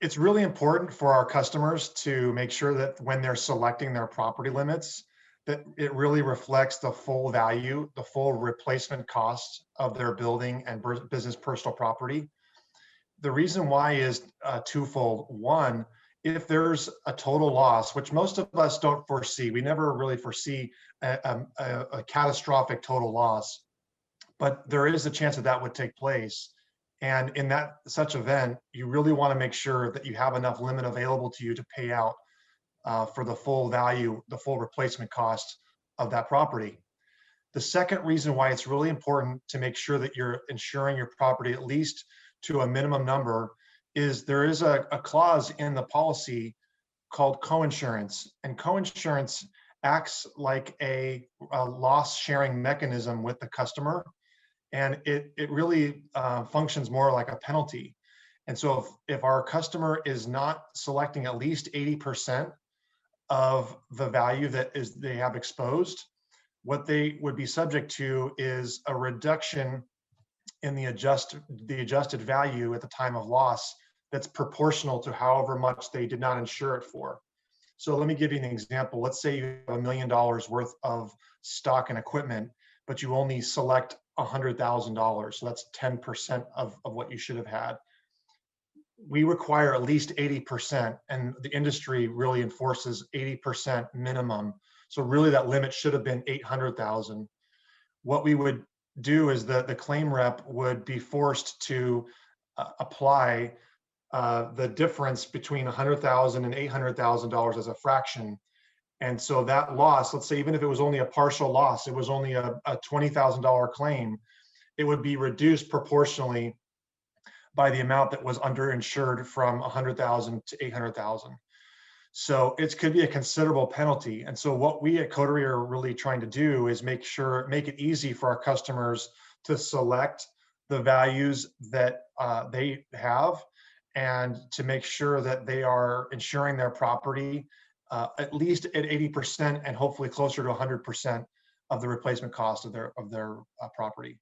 It's really important for our customers to make sure that when they're selecting their property limits, that it really reflects the full value, the full replacement cost of their building and business personal property. The reason why is twofold. One, if there's a total loss, which most of us don't foresee, we never really foresee a catastrophic total loss, but there is a chance that that would take place. And in that such event, you really want to make sure that you have enough limit available to you to pay out for the full value, the full replacement cost of that property. The second reason why it's really important to make sure that you're insuring your property at least to a minimum number is there is a clause in the policy called coinsurance. And coinsurance acts like a loss sharing mechanism with the customer. And it really functions more like a penalty. And so if our customer is not selecting at least 80% of the value that is they have exposed, what they would be subject to is a reduction in the adjusted value at the time of loss that's proportional to however much they did not insure it for. So let me give you an example. Let's say you have $1 million worth of stock and equipment, but you only select $100,000. So that's 10% of what you should have had. We require at least 80%, and the industry really enforces 80% minimum. So really that limit should have been 800,000. What we would do is the claim rep would be forced to apply the difference between 100,000 and $800,000 as a fraction. And so that loss, let's say even if it was only a partial loss, it was only a $20,000 claim, it would be reduced proportionally by the amount that was underinsured from 100,000 to 800,000. So it could be a considerable penalty. And so what we at Coterie are really trying to do is make it easy for our customers to select the values that they have, and to make sure that they are insuring their property at least at 80% and hopefully closer to 100% of the replacement cost of their property.